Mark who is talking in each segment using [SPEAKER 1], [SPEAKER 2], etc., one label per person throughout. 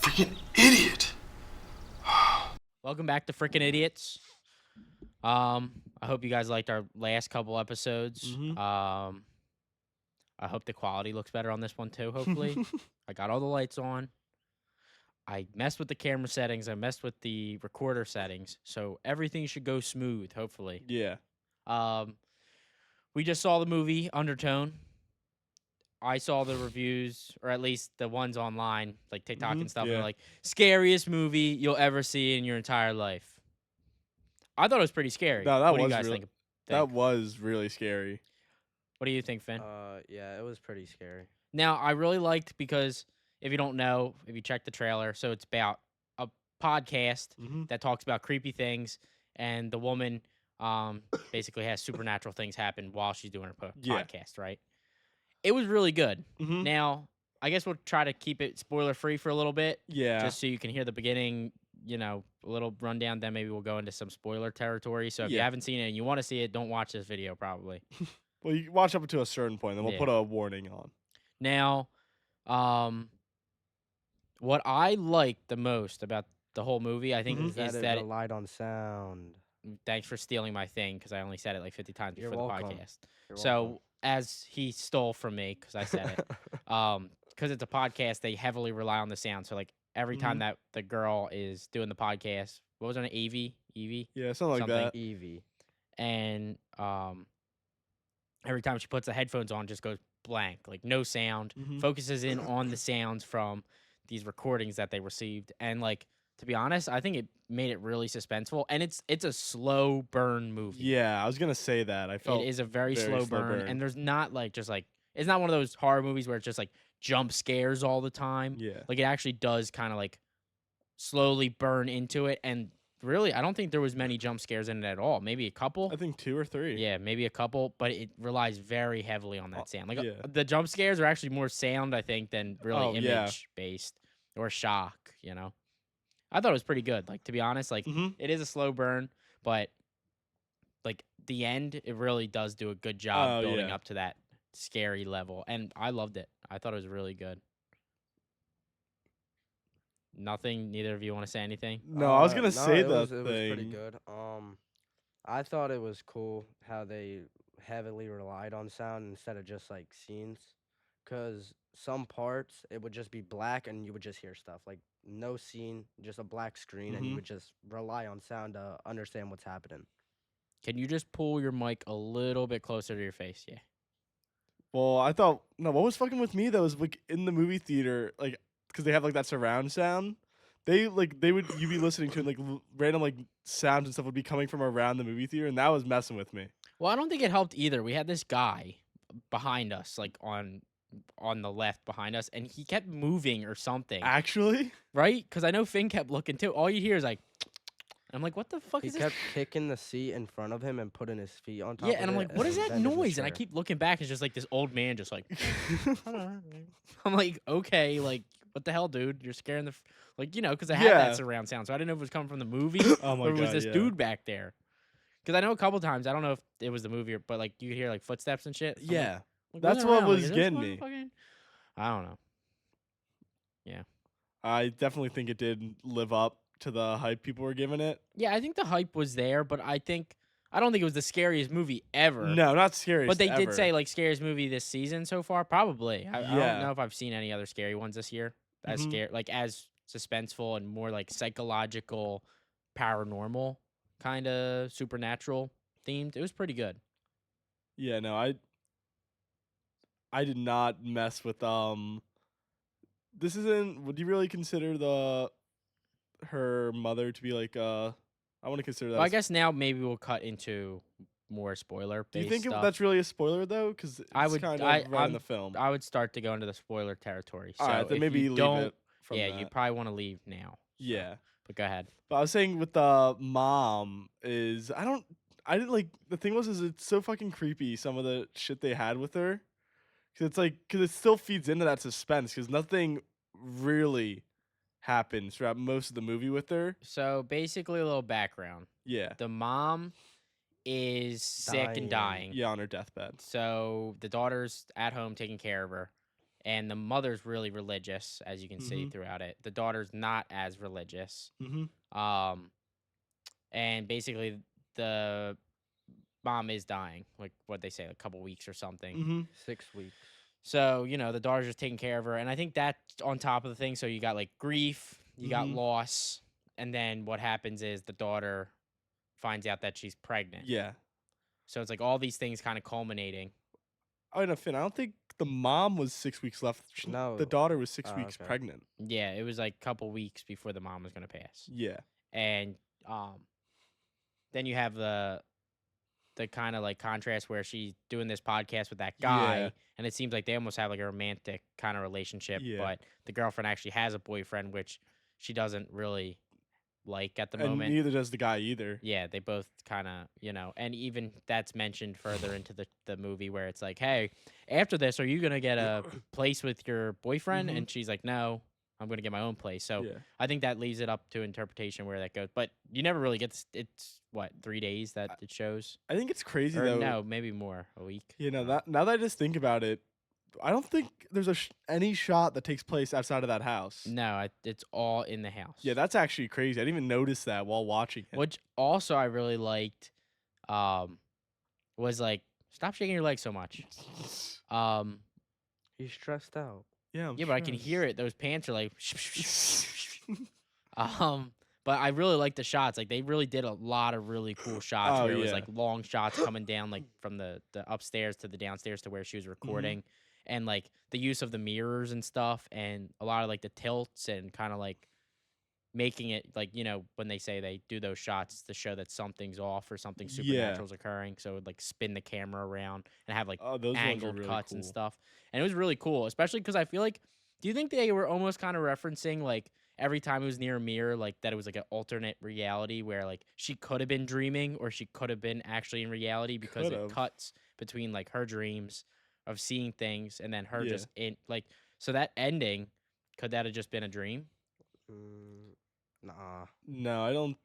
[SPEAKER 1] Freaking idiot.
[SPEAKER 2] Welcome back to Freakin Idiots. I hope you guys liked our last couple episodes. I hope the quality looks better on this one too, hopefully. I got all the lights on. I messed with the camera settings. I messed with the recorder settings. So everything should go smooth, hopefully.
[SPEAKER 3] Yeah.
[SPEAKER 2] We just saw the movie Undertone. I saw the reviews, or at least the ones online, like TikTok and stuff, and they're
[SPEAKER 3] yeah.
[SPEAKER 2] like, scariest movie you'll ever see in your entire life. I thought it was pretty scary.
[SPEAKER 3] No, that
[SPEAKER 2] What do you
[SPEAKER 3] was
[SPEAKER 2] guys
[SPEAKER 3] really-
[SPEAKER 2] think?
[SPEAKER 3] That was really scary.
[SPEAKER 2] What do you think, Finn?
[SPEAKER 4] Yeah, it was pretty scary.
[SPEAKER 2] Now, I really liked because if you don't know, if you check the trailer, so it's about a podcast that talks about creepy things, and the woman basically has supernatural things happen while she's doing her
[SPEAKER 3] Yeah.
[SPEAKER 2] podcast, right? It was really good.
[SPEAKER 3] Mhm.
[SPEAKER 2] Now, I guess we'll try to keep it spoiler-free for a little bit,
[SPEAKER 3] Yeah.
[SPEAKER 2] just so you can hear the beginning, a little rundown, then maybe we'll go into some spoiler territory. So if you
[SPEAKER 3] Yeah.
[SPEAKER 2] haven't seen it and you want to see it, don't watch this video probably.
[SPEAKER 3] Well, you watch up to a certain point, then we'll
[SPEAKER 2] Yeah.
[SPEAKER 3] put a warning on.
[SPEAKER 2] Now, what I liked the most about the whole movie, I think,
[SPEAKER 4] Is
[SPEAKER 2] is
[SPEAKER 4] that
[SPEAKER 2] that
[SPEAKER 4] it relied on sound.
[SPEAKER 2] thanks for stealing my thing because I only said it like 50 times
[SPEAKER 4] You're
[SPEAKER 2] before
[SPEAKER 4] welcome.
[SPEAKER 2] the podcast.
[SPEAKER 4] You're
[SPEAKER 2] So
[SPEAKER 4] welcome.
[SPEAKER 2] as he stole from me because I said it, because it's a podcast, they heavily rely on the sound. So like every time that the girl is doing the podcast, what was her name? Evie,
[SPEAKER 3] Yeah, something like
[SPEAKER 2] Something.
[SPEAKER 3] that.
[SPEAKER 4] Evie.
[SPEAKER 2] and every time she puts the headphones on, just goes blank, like no sound. Focuses in on the sounds from these recordings that they received, and like to be honest, I think it made it really suspenseful, and it's a slow burn movie.
[SPEAKER 3] Yeah, I was gonna say that. I felt
[SPEAKER 2] It is a very,
[SPEAKER 3] very
[SPEAKER 2] slow,
[SPEAKER 3] slow
[SPEAKER 2] burn,
[SPEAKER 3] burn.
[SPEAKER 2] and there's not like just like it's not one of those horror movies where it's just like jump scares all the time.
[SPEAKER 3] Yeah.
[SPEAKER 2] Like it actually does kind of like slowly burn into it, and really, I don't think there was many jump scares in it at all. Maybe a couple.
[SPEAKER 3] I think 2 or 3.
[SPEAKER 2] Yeah, maybe a couple, but it relies very heavily on that sound. Like
[SPEAKER 3] yeah.
[SPEAKER 2] the jump scares are actually more sound, I think, than really
[SPEAKER 3] Oh, yeah.
[SPEAKER 2] image based or shock. I thought it was pretty good. Like to be honest, like it is a slow burn, but like the end, it really does do a good job
[SPEAKER 3] Oh,
[SPEAKER 2] building
[SPEAKER 3] yeah.
[SPEAKER 2] up to that scary level, and I loved it. I thought it was really good. Nothing. Neither of you want to say anything?
[SPEAKER 3] No, I was gonna
[SPEAKER 4] No,
[SPEAKER 3] say
[SPEAKER 4] it
[SPEAKER 3] the
[SPEAKER 4] was,
[SPEAKER 3] thing.
[SPEAKER 4] It was pretty good. I thought it was cool how they heavily relied on sound instead of just like scenes, cause some parts it would just be black and you would just hear stuff like no scene, just a black screen, and you would just rely on sound to understand what's happening.
[SPEAKER 2] Can you just pull your mic a little bit closer to your face? Yeah.
[SPEAKER 3] Well, I thought what was fucking with me though is like in the movie theater, like because they have like that surround sound. You'd be listening to and like random like sounds and stuff would be coming from around the movie theater, and that was messing with me.
[SPEAKER 2] Well, I don't think it helped either. We had this guy behind us, like on the left behind us, and he kept moving or something,
[SPEAKER 3] Actually,
[SPEAKER 2] right? Because I know Finn kept looking too. All you hear is like, I'm like, what the fuck
[SPEAKER 4] He
[SPEAKER 2] is
[SPEAKER 4] kept
[SPEAKER 2] this?
[SPEAKER 4] kicking the seat in front of him and putting his feet on top.
[SPEAKER 2] Yeah,
[SPEAKER 4] of
[SPEAKER 2] and I'm
[SPEAKER 4] it,
[SPEAKER 2] like, what is that
[SPEAKER 4] then there's the
[SPEAKER 2] noise? And I
[SPEAKER 4] chair.
[SPEAKER 2] keep looking back. It's just like this old man, just like, I'm like, okay, like, what the hell, dude? You're scaring the, because I had
[SPEAKER 3] Yeah.
[SPEAKER 2] that surround sound, so I didn't know if it was coming from the movie
[SPEAKER 3] Oh my
[SPEAKER 2] or it was
[SPEAKER 3] God,
[SPEAKER 2] this
[SPEAKER 3] yeah.
[SPEAKER 2] dude back there. Because I know a couple times, I don't know if it was the movie, but like you could hear like footsteps and shit. I'm like,
[SPEAKER 3] yeah,
[SPEAKER 2] like,
[SPEAKER 3] that's
[SPEAKER 2] looking
[SPEAKER 3] what
[SPEAKER 2] around, like,
[SPEAKER 3] was
[SPEAKER 2] is this
[SPEAKER 3] getting me.
[SPEAKER 2] motherfucking- I don't know.
[SPEAKER 3] I definitely think it did live up to the hype people were giving it.
[SPEAKER 2] Yeah, I think the hype was there, but I don't think it was the scariest movie ever.
[SPEAKER 3] No, not scary.
[SPEAKER 2] But they did say like scariest movie this season so far. Probably. I don't
[SPEAKER 3] Yeah.
[SPEAKER 2] know if I've seen any other scary ones this year. As scary, like as suspenseful and more like psychological, paranormal, kind of supernatural themed. It was pretty good.
[SPEAKER 3] Yeah, no, I did not mess with This isn't. Would you really consider her mother to be like I want to consider that.
[SPEAKER 2] Well, I
[SPEAKER 3] as-
[SPEAKER 2] guess now maybe we'll cut into more spoiler.
[SPEAKER 3] Do you think
[SPEAKER 2] stuff.
[SPEAKER 3] that's really a spoiler though? Because it's
[SPEAKER 2] I would-
[SPEAKER 3] kind of
[SPEAKER 2] I-
[SPEAKER 3] right in
[SPEAKER 2] I'm-
[SPEAKER 3] the film.
[SPEAKER 2] I would start to go into the spoiler territory. So
[SPEAKER 3] All right, then
[SPEAKER 2] if
[SPEAKER 3] maybe
[SPEAKER 2] you
[SPEAKER 3] leave
[SPEAKER 2] don't,
[SPEAKER 3] it from
[SPEAKER 2] yeah,
[SPEAKER 3] that.
[SPEAKER 2] you probably want to leave now. So,
[SPEAKER 3] Yeah,
[SPEAKER 2] but go ahead.
[SPEAKER 3] but I was saying with the mom is I didn't like the thing was is it's so fucking creepy some of the shit they had with her because it still feeds into that suspense because nothing really happens throughout most of the movie with her.
[SPEAKER 2] So basically, a little background.
[SPEAKER 3] Yeah,
[SPEAKER 2] The mom is sick and dying.
[SPEAKER 3] yeah, on her deathbed.
[SPEAKER 2] So the daughter's at home taking care of her, and the mother's really religious, as you can see
[SPEAKER 3] Mhm.
[SPEAKER 2] throughout it. The daughter's not as religious.
[SPEAKER 3] Mhm.
[SPEAKER 2] And basically the mom is dying, like what they say, a couple weeks or something.
[SPEAKER 3] Mhm.
[SPEAKER 4] 6 weeks.
[SPEAKER 2] So, the daughter's just taking care of her. And I think that's on top of the thing. So you got like grief, you got
[SPEAKER 3] Mhm.
[SPEAKER 2] loss. And then what happens is the daughter finds out that she's pregnant.
[SPEAKER 3] Yeah.
[SPEAKER 2] So it's like all these things kind of culminating.
[SPEAKER 3] Oh, no, Finn. I don't think the mom was 6 weeks left. The
[SPEAKER 4] No.
[SPEAKER 3] daughter was 6 weeks
[SPEAKER 4] Okay.
[SPEAKER 3] pregnant.
[SPEAKER 2] Yeah, it was like a couple weeks before the mom was going to pass.
[SPEAKER 3] Yeah.
[SPEAKER 2] And then you have the kind of like contrast where she's doing this podcast with that guy,
[SPEAKER 3] Yeah.
[SPEAKER 2] and it seems like they almost have like a romantic kind of relationship,
[SPEAKER 3] Yeah.
[SPEAKER 2] but the girlfriend actually has a boyfriend, which she doesn't really like at the
[SPEAKER 3] And
[SPEAKER 2] moment.
[SPEAKER 3] neither does the guy either.
[SPEAKER 2] Yeah, they both kind of, and even that's mentioned further into the movie where it's like, hey, after this, are you going to get a place with your boyfriend?
[SPEAKER 3] Mhm.
[SPEAKER 2] And she's like, no, I'm going to get my own place. So
[SPEAKER 3] Yeah.
[SPEAKER 2] I think that leaves it up to interpretation where that goes. But you never really get it's what, 3 days that it shows?
[SPEAKER 3] I think it's crazy
[SPEAKER 2] Or
[SPEAKER 3] though.
[SPEAKER 2] no, maybe more, a week.
[SPEAKER 3] Now that I just think about it, I don't think there's any shot that takes place outside of that house.
[SPEAKER 2] No, it's all in the house.
[SPEAKER 3] Yeah, that's actually crazy. I didn't even notice that while watching it.
[SPEAKER 2] Which also I really liked was like, stop shaking your leg so much.
[SPEAKER 4] He's stressed out.
[SPEAKER 3] Yeah,
[SPEAKER 2] Yeah, but I can hear it. Those pants are like but I really like the shots. Like they really did a lot of really cool shots
[SPEAKER 3] Oh,
[SPEAKER 2] where it was
[SPEAKER 3] yeah.
[SPEAKER 2] like long shots coming down like from the upstairs to the downstairs to where she was recording. And like the use of the mirrors and stuff and a lot of like the tilts and kind of like making it like, when they say they do those shots to show that something's off or something
[SPEAKER 3] Yeah.
[SPEAKER 2] supernatural's occurring. So it would like spin the camera around and have like
[SPEAKER 3] Oh, those ones are
[SPEAKER 2] angled
[SPEAKER 3] really
[SPEAKER 2] cuts
[SPEAKER 3] cool.
[SPEAKER 2] and stuff. And it was really cool, especially because I feel like, do you think they were almost kind of referencing like every time it was near a mirror, like that it was like an alternate reality where like she could have been dreaming or she could have been actually in reality because
[SPEAKER 3] Could've.
[SPEAKER 2] it cuts between like her dreams of seeing things and then her
[SPEAKER 3] Yeah.
[SPEAKER 2] just in like, so that ending, could that have just been a dream?
[SPEAKER 4] Nah.
[SPEAKER 3] No, I don't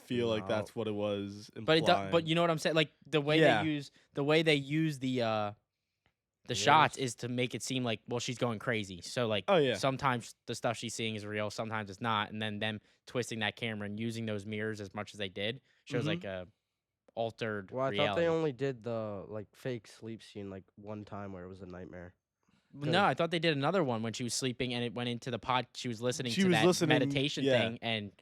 [SPEAKER 3] feel like
[SPEAKER 4] No.
[SPEAKER 3] that's what it was
[SPEAKER 2] But
[SPEAKER 3] implying.
[SPEAKER 2] but you know what I'm saying? Like the way
[SPEAKER 3] Yeah.
[SPEAKER 2] they use the shots is to make it seem like, well, she's going crazy. So like
[SPEAKER 3] Oh, yeah.
[SPEAKER 2] sometimes the stuff she's seeing is real, sometimes it's not, and then them twisting that camera and using those mirrors as much as they did shows
[SPEAKER 3] Mhm.
[SPEAKER 2] like a altered
[SPEAKER 4] Well, I
[SPEAKER 2] reality.
[SPEAKER 4] thought they only did the like fake sleep scene like one time where it was a nightmare.
[SPEAKER 2] No, I thought they did another one when she was sleeping and it went into the pod. She was listening
[SPEAKER 3] She
[SPEAKER 2] to
[SPEAKER 3] was
[SPEAKER 2] that
[SPEAKER 3] listening,
[SPEAKER 2] meditation
[SPEAKER 3] yeah.
[SPEAKER 2] thing, and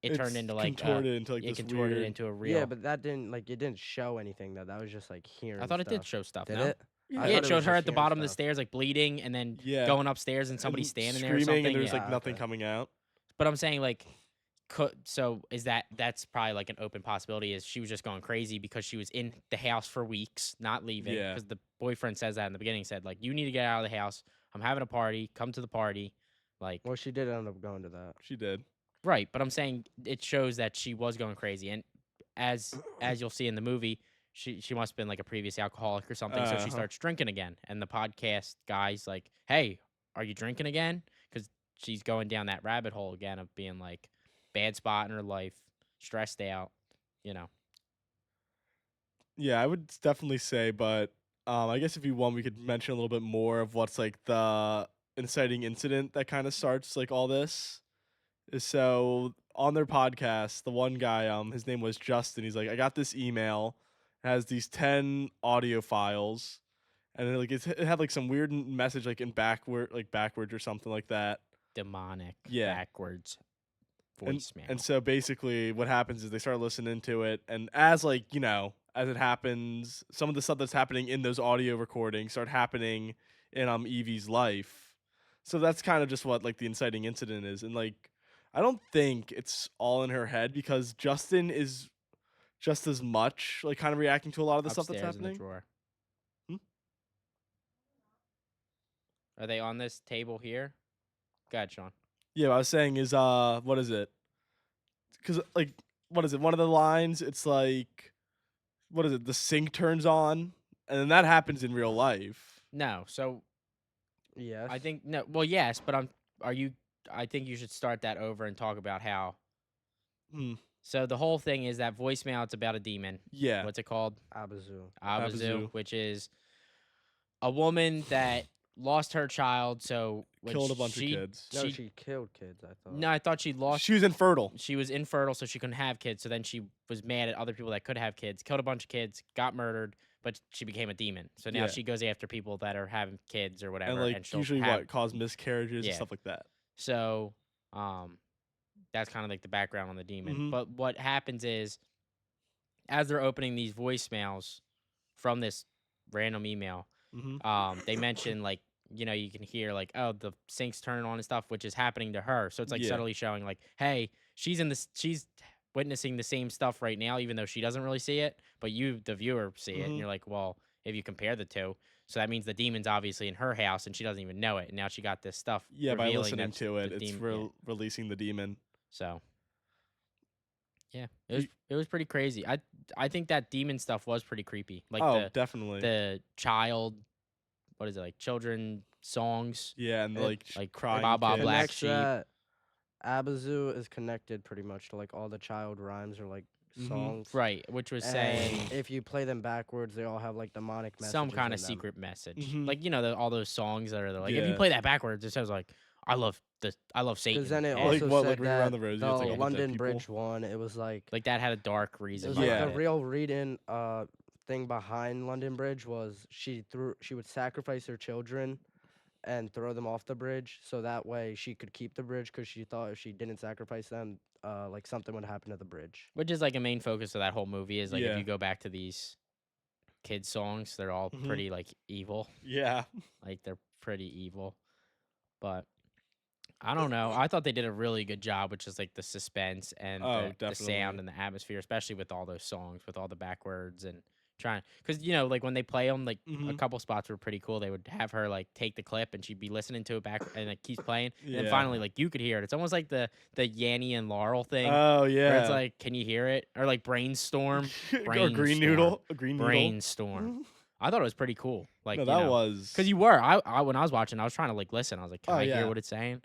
[SPEAKER 2] it turned
[SPEAKER 3] It's
[SPEAKER 2] into like
[SPEAKER 3] contorted into like
[SPEAKER 2] it
[SPEAKER 3] this
[SPEAKER 2] contorted
[SPEAKER 3] weird.
[SPEAKER 2] into a real.
[SPEAKER 4] Yeah, but that didn't it didn't show anything though. That was just like hearing.
[SPEAKER 2] I thought it did
[SPEAKER 4] stuff.
[SPEAKER 2] show stuff.
[SPEAKER 4] Did
[SPEAKER 2] no?
[SPEAKER 4] it?
[SPEAKER 3] Yeah.
[SPEAKER 4] I
[SPEAKER 2] Yeah,
[SPEAKER 4] thought
[SPEAKER 2] it
[SPEAKER 4] was
[SPEAKER 2] showed her
[SPEAKER 4] just
[SPEAKER 2] at the
[SPEAKER 4] hearing
[SPEAKER 2] bottom of the
[SPEAKER 4] stuff.
[SPEAKER 2] stairs, like bleeding, and then
[SPEAKER 3] Yeah.
[SPEAKER 2] going upstairs, and somebody
[SPEAKER 3] and
[SPEAKER 2] standing there or
[SPEAKER 3] screaming,
[SPEAKER 2] something.
[SPEAKER 3] and there's
[SPEAKER 2] yeah.
[SPEAKER 3] like nothing
[SPEAKER 4] okay.
[SPEAKER 3] coming out.
[SPEAKER 2] But I'm saying like, so is that's probably like an open possibility? Is she was just going crazy because she was in the house for weeks, not leaving?
[SPEAKER 3] Yeah.
[SPEAKER 2] Because the boyfriend says that in the beginning. Said like, you need to get out of the house. I'm having a party. Come to the party. Like,
[SPEAKER 4] Well, she did end up going to that.
[SPEAKER 3] She did.
[SPEAKER 2] right. But I'm saying it shows that she was going crazy, and as you'll see in the movie, she must have been like a previous alcoholic or something. So she
[SPEAKER 3] Uh-huh.
[SPEAKER 2] starts drinking again, and the podcast guy's like, "Hey, are you drinking again?" Because she's going down that rabbit hole again of being like bad spot in her life, stressed out, you know.
[SPEAKER 3] Yeah, I would definitely say, but I guess if you want, we could mention a little bit more of what's like the inciting incident that kind of starts like all this. So on their podcast, the one guy, his name was Justin. He's like, I got this email, it has these 10 audio files, and it had like some weird message like backwards or something like that.
[SPEAKER 2] Demonic,
[SPEAKER 3] Yeah.
[SPEAKER 2] backwards
[SPEAKER 3] And-
[SPEAKER 2] voicemail.
[SPEAKER 3] And so basically what happens is they start listening to it, and as as it happens, some of the stuff that's happening in those audio recordings start happening in Evie's life. So that's kind of just what like the inciting incident is. And like I don't think it's all in her head because Justin is just as much like kind of reacting to a lot of the stuff that's
[SPEAKER 2] Upstairs in the
[SPEAKER 3] happening.
[SPEAKER 2] drawer.
[SPEAKER 3] Hmm?
[SPEAKER 2] Are they on this table here? Go ahead, Sean.
[SPEAKER 3] Yeah, what I was saying is what is it? Cuz like what is it? One of the lines it's like what is it? The sink turns on, and then that happens in real life.
[SPEAKER 2] No, so
[SPEAKER 4] Yes.
[SPEAKER 2] I think no. Well, yes, but I think you should start that over and talk about how.
[SPEAKER 3] Hmm.
[SPEAKER 2] So the whole thing is that voicemail. It's about a demon.
[SPEAKER 3] Yeah.
[SPEAKER 2] What's it called?
[SPEAKER 4] Abazu.
[SPEAKER 2] Abazu,
[SPEAKER 3] Abazu.
[SPEAKER 2] which is a woman that lost her child, so when
[SPEAKER 3] Killed a bunch of
[SPEAKER 2] she,
[SPEAKER 3] kids.
[SPEAKER 4] No,
[SPEAKER 2] She,
[SPEAKER 4] she killed kids. I thought.
[SPEAKER 2] no, I thought she lost.
[SPEAKER 3] She was infertile.
[SPEAKER 2] She was infertile, so she couldn't have kids. So then she was mad at other people that could have kids, killed a bunch of kids, got murdered, but she became a demon. So now
[SPEAKER 3] Yeah.
[SPEAKER 2] she goes after people that are having kids or whatever,
[SPEAKER 3] And like
[SPEAKER 2] she'll
[SPEAKER 3] usually
[SPEAKER 2] have,
[SPEAKER 3] cause miscarriages and
[SPEAKER 2] Yeah.
[SPEAKER 3] stuff like that.
[SPEAKER 2] So, that's kind of like the background on the demon.
[SPEAKER 3] Mhm.
[SPEAKER 2] But what happens is, as they're opening these voicemails from this random email, they mention like, you can hear like, oh, the sink's turning on and stuff, which is happening to her. So it's like
[SPEAKER 3] Yeah.
[SPEAKER 2] subtly showing like, hey, she's witnessing the same stuff right now, even though she doesn't really see it, but you, the viewer, see it, and
[SPEAKER 3] Mhm.
[SPEAKER 2] you're like, well, if you compare the two, so that means the demon's obviously in her house and she doesn't even know it, and now she got this stuff.
[SPEAKER 3] Yeah, by
[SPEAKER 2] revealing
[SPEAKER 3] listening
[SPEAKER 2] that's
[SPEAKER 3] to it,
[SPEAKER 2] the
[SPEAKER 3] it's
[SPEAKER 2] demon. Yeah.
[SPEAKER 3] releasing the demon.
[SPEAKER 2] So, yeah, it was pretty crazy. I think that demon stuff was pretty creepy. Like
[SPEAKER 3] Definitely.
[SPEAKER 2] the child, what is it, like children songs?
[SPEAKER 3] Yeah, and
[SPEAKER 4] It
[SPEAKER 2] like
[SPEAKER 3] crying
[SPEAKER 2] Baba
[SPEAKER 3] kids.
[SPEAKER 2] Black
[SPEAKER 4] Connects
[SPEAKER 2] Sheep.
[SPEAKER 4] that Abazu is connected pretty much to like all the child rhymes or like
[SPEAKER 3] Mhm.
[SPEAKER 4] songs.
[SPEAKER 2] Right, which was
[SPEAKER 4] And
[SPEAKER 2] saying
[SPEAKER 4] if you play them backwards, they all have like demonic messages.
[SPEAKER 2] some kind
[SPEAKER 4] in
[SPEAKER 2] of
[SPEAKER 4] them.
[SPEAKER 2] secret message.
[SPEAKER 3] Mhm.
[SPEAKER 2] Like all those songs that are like, if you
[SPEAKER 3] Yeah.
[SPEAKER 2] play that backwards, it says like, I love Satan.
[SPEAKER 4] Because then it
[SPEAKER 2] and-
[SPEAKER 3] Like
[SPEAKER 4] also
[SPEAKER 3] what,
[SPEAKER 4] said
[SPEAKER 3] like Ring
[SPEAKER 4] that
[SPEAKER 3] Around the Rosie,
[SPEAKER 4] the
[SPEAKER 3] it's like all the dead
[SPEAKER 4] London
[SPEAKER 3] people?
[SPEAKER 4] Bridge one, it was like
[SPEAKER 2] like that had a dark
[SPEAKER 4] it
[SPEAKER 2] reason.
[SPEAKER 4] was
[SPEAKER 2] behind
[SPEAKER 4] like
[SPEAKER 3] Yeah.
[SPEAKER 4] the
[SPEAKER 2] it.
[SPEAKER 4] real reading thing behind London Bridge was she would sacrifice her children and throw them off the bridge so that way she could keep the bridge because she thought if she didn't sacrifice them, like something would happen to the bridge.
[SPEAKER 2] Which is like a main focus of that whole movie is like if
[SPEAKER 3] Yeah.
[SPEAKER 2] you go back to these kids songs, they're all
[SPEAKER 3] Mhm.
[SPEAKER 2] pretty like evil.
[SPEAKER 3] Yeah.
[SPEAKER 2] Like they're pretty evil. But I don't know. I thought they did a really good job with just like the suspense and
[SPEAKER 3] Oh,
[SPEAKER 2] the sound
[SPEAKER 3] definitely.
[SPEAKER 2] and the atmosphere, especially with all those songs, with all the backwards and trying. Because, like when they play them, like a
[SPEAKER 3] Mhm.
[SPEAKER 2] couple spots were pretty cool. They would have her like take the clip and she'd be listening to it back and it keeps playing. And then
[SPEAKER 3] Yeah.
[SPEAKER 2] finally, like you could hear it. It's almost like the Yanny and Laurel thing.
[SPEAKER 3] Oh
[SPEAKER 2] Where
[SPEAKER 3] yeah.
[SPEAKER 2] it's like, can you hear it? Or like Brainstorm.
[SPEAKER 3] or green noodle. A green noodle.
[SPEAKER 2] Brainstorm. I thought it was pretty cool. Like,
[SPEAKER 3] No, that was.
[SPEAKER 2] because you were. I when I was watching, I was trying to like listen. I was like, can
[SPEAKER 3] Oh,
[SPEAKER 2] I
[SPEAKER 3] yeah.
[SPEAKER 2] hear what it's saying?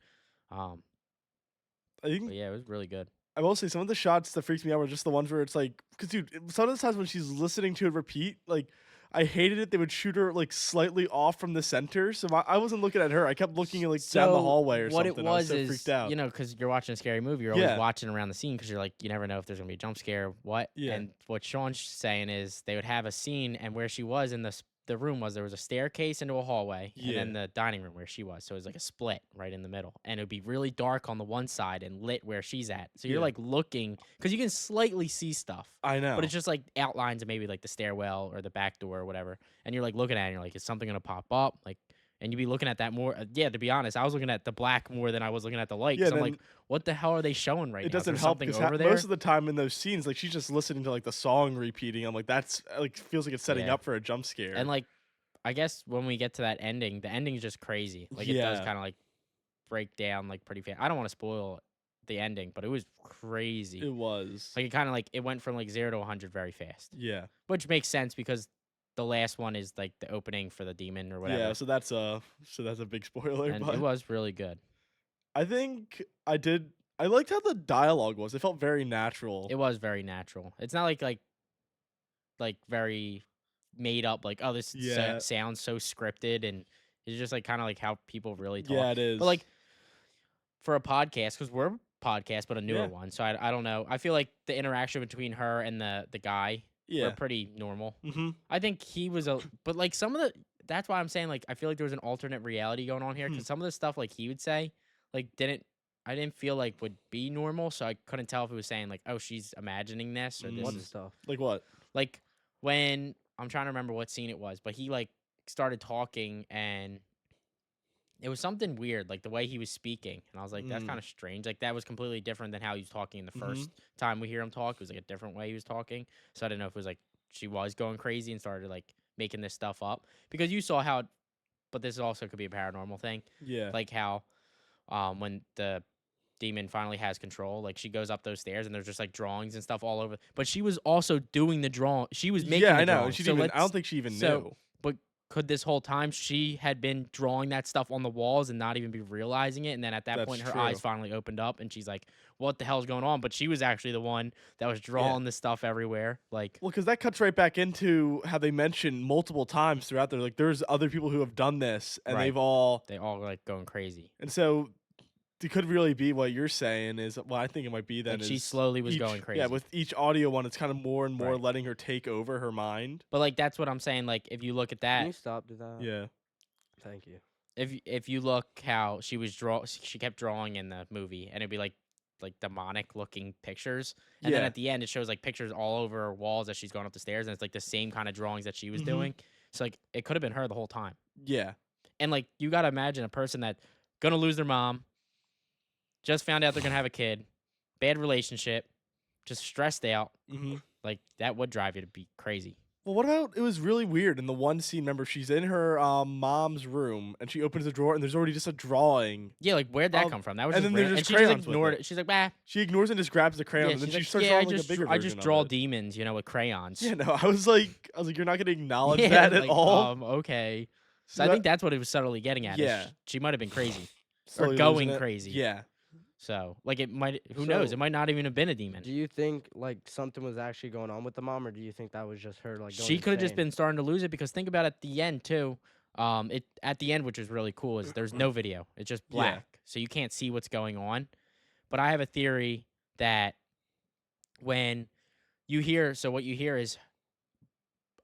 [SPEAKER 3] I think
[SPEAKER 2] But yeah, it was really good.
[SPEAKER 3] I will say some of the shots that freaked me out were just the ones where it's like, because dude, some of the times when she's listening to it repeat, like I hated it. They would shoot her like slightly off from the center, so I wasn't looking at her. I kept looking like down the
[SPEAKER 2] So,
[SPEAKER 3] hallway or
[SPEAKER 2] what
[SPEAKER 3] something.
[SPEAKER 2] it
[SPEAKER 3] I was
[SPEAKER 2] was
[SPEAKER 3] so
[SPEAKER 2] is,
[SPEAKER 3] freaked out.
[SPEAKER 2] because you're watching a scary movie, you're
[SPEAKER 3] Yeah.
[SPEAKER 2] always watching around the scene because you're like, you never know if there's gonna be a jump scare or what.
[SPEAKER 3] Yeah.
[SPEAKER 2] And what Sean's saying is they would have a scene, and where she was in the room there was a staircase into a hallway, and then the dining room where she was. So it was like a split right in the middle, and it would be really dark on the one side and lit where she's at. So you're
[SPEAKER 3] Yeah.
[SPEAKER 2] like looking because you can slightly see stuff.
[SPEAKER 3] I know.
[SPEAKER 2] But it's just like outlines of maybe like the stairwell or the back door or whatever. And you're like looking at it and you're like, is something gonna pop up? Like, and you'd be looking at that more. Yeah, to be honest, I was looking at the black more than I was looking at the light.
[SPEAKER 3] Yeah,
[SPEAKER 2] Because I'm
[SPEAKER 3] then
[SPEAKER 2] like, what the hell are they showing right
[SPEAKER 3] it
[SPEAKER 2] now?
[SPEAKER 3] doesn't
[SPEAKER 2] There's
[SPEAKER 3] help
[SPEAKER 2] something
[SPEAKER 3] because
[SPEAKER 2] over there.
[SPEAKER 3] most of the time in those scenes, like she's just listening to like the song repeating. I'm like, that's like feels like it's setting
[SPEAKER 2] Yeah.
[SPEAKER 3] up for a jump scare.
[SPEAKER 2] And like, I guess when we get to that ending, the ending is just crazy. Like it does
[SPEAKER 3] Yeah.
[SPEAKER 2] kind of like break down like pretty fast. I don't want to spoil the ending, but it was crazy.
[SPEAKER 3] it was.
[SPEAKER 2] Like it kind of like it went from like 0 to 100 very fast,
[SPEAKER 3] Yeah.
[SPEAKER 2] which makes sense because the last one is like the opening for the demon or whatever.
[SPEAKER 3] Yeah. So that's a big spoiler.
[SPEAKER 2] And
[SPEAKER 3] but
[SPEAKER 2] it was really good.
[SPEAKER 3] I think I liked how the dialogue was. It felt very natural.
[SPEAKER 2] It was very natural. It's not like very made up. Like, oh, this
[SPEAKER 3] Yeah.
[SPEAKER 2] sounds so scripted, and it's just like kind of like how people really talk.
[SPEAKER 3] Yeah, it is.
[SPEAKER 2] But like for a podcast, because we're a podcast, but a newer
[SPEAKER 3] Yeah.
[SPEAKER 2] one. So I don't know. I feel like the interaction between her and the guy were
[SPEAKER 3] yeah.
[SPEAKER 2] pretty normal.
[SPEAKER 3] Mm-hmm.
[SPEAKER 2] I think he was but like some of the. That's why I'm saying like I feel like there was an alternate reality going on here because some of the stuff like he would say like I didn't feel like would be normal, so I couldn't tell if it was saying like, oh, she's imagining this or this
[SPEAKER 4] What
[SPEAKER 2] is
[SPEAKER 4] stuff?
[SPEAKER 3] Like what?
[SPEAKER 2] like when I'm trying to remember what scene it was, but he like started talking and it was something weird, like the way he was speaking, and I was like, that's kind of strange. Like that was completely different than how he was talking in the first time we hear him talk. It was like a different way he was talking, so I didn't know if it was like she was going crazy and started like making this stuff up because you saw how. But this also could be a paranormal thing,
[SPEAKER 3] Yeah.
[SPEAKER 2] like how when the demon finally has control, like she goes up those stairs and there's just like drawings and stuff all over. But she was also doing the drawing. She was making.
[SPEAKER 3] Yeah,
[SPEAKER 2] the
[SPEAKER 3] I know.
[SPEAKER 2] drawings.
[SPEAKER 3] She
[SPEAKER 2] So
[SPEAKER 3] didn't even, I don't
[SPEAKER 2] let's-
[SPEAKER 3] think she even
[SPEAKER 2] so-
[SPEAKER 3] knew.
[SPEAKER 2] But could this whole time she had been drawing that stuff on the walls and not even be realizing it? And then at that
[SPEAKER 3] That's
[SPEAKER 2] point, her
[SPEAKER 3] true.
[SPEAKER 2] eyes finally opened up and she's like, what the hell's going on? But she was actually the one that was drawing this stuff everywhere. Like,
[SPEAKER 3] Well, because that cuts right back into how they mentioned multiple times throughout there. Like, there's other people who have done this, and
[SPEAKER 2] Right.
[SPEAKER 3] they've all.
[SPEAKER 2] they all like going crazy.
[SPEAKER 3] And so it could really be what you're saying is. Well, I think it might be then.
[SPEAKER 2] Like, she
[SPEAKER 3] is
[SPEAKER 2] slowly was
[SPEAKER 3] each-
[SPEAKER 2] going crazy.
[SPEAKER 3] Yeah, with each audio one, it's kind of more and more
[SPEAKER 2] Right.
[SPEAKER 3] letting her take over her mind.
[SPEAKER 2] But like, that's what I'm saying. Like, if you look at
[SPEAKER 4] Can
[SPEAKER 2] that,
[SPEAKER 4] you stop to that?
[SPEAKER 3] Yeah.
[SPEAKER 4] Thank you.
[SPEAKER 2] if you look how she was she kept drawing in the movie, and it'd be like demonic looking pictures, and then
[SPEAKER 3] Yeah.
[SPEAKER 2] at the end it shows like pictures all over her walls as she's going up the stairs, and it's like the same kind of drawings that she was
[SPEAKER 3] Mhm.
[SPEAKER 2] doing. So like, it could have been her the whole time.
[SPEAKER 3] Yeah.
[SPEAKER 2] And like, you gotta imagine a person that gonna lose their mom, just found out they're gonna have a kid, bad relationship, just stressed out.
[SPEAKER 3] Mm-hmm.
[SPEAKER 2] Like, that would drive you to be crazy.
[SPEAKER 3] Well, what about it was really weird in the one scene. Remember, she's in her mom's room and she opens the drawer and there's already just a drawing.
[SPEAKER 2] Yeah, like, where'd that come from? That was
[SPEAKER 3] and
[SPEAKER 2] just
[SPEAKER 3] then there's
[SPEAKER 2] random.
[SPEAKER 3] just
[SPEAKER 2] And she just
[SPEAKER 3] crayons with
[SPEAKER 2] ignored
[SPEAKER 3] it.
[SPEAKER 2] it. She's like, bah.
[SPEAKER 3] She ignores and just grabs the crayon
[SPEAKER 2] Yeah,
[SPEAKER 3] and then
[SPEAKER 2] she's
[SPEAKER 3] she
[SPEAKER 2] like,
[SPEAKER 3] starts
[SPEAKER 2] yeah,
[SPEAKER 3] drawing like a bigger
[SPEAKER 2] I just
[SPEAKER 3] version
[SPEAKER 2] draw
[SPEAKER 3] of it.
[SPEAKER 2] demons, with crayons.
[SPEAKER 3] Yeah, no, I was like, you're not gonna acknowledge
[SPEAKER 2] Yeah,
[SPEAKER 3] that at
[SPEAKER 2] like,
[SPEAKER 3] all.
[SPEAKER 2] Okay. So
[SPEAKER 3] So
[SPEAKER 2] I
[SPEAKER 3] that-
[SPEAKER 2] think that's what it was subtly getting at. is
[SPEAKER 3] Yeah.
[SPEAKER 2] She might have been crazy.
[SPEAKER 3] Slowly
[SPEAKER 2] Or
[SPEAKER 3] losing
[SPEAKER 2] going
[SPEAKER 3] it.
[SPEAKER 2] crazy.
[SPEAKER 3] Yeah.
[SPEAKER 2] So, like, it might, who knows?
[SPEAKER 4] So-
[SPEAKER 2] It might not even have been a demon.
[SPEAKER 4] Do you think like something was actually going on with the mom, or do you think that was just her like? Going
[SPEAKER 2] She could have just
[SPEAKER 4] insane?
[SPEAKER 2] been starting to lose it, because think about it at the end too. At the end, which is really cool, is there's no video. It's just
[SPEAKER 3] Yeah.
[SPEAKER 2] black, so you can't see what's going on. But I have a theory that when you hear, so what you hear is,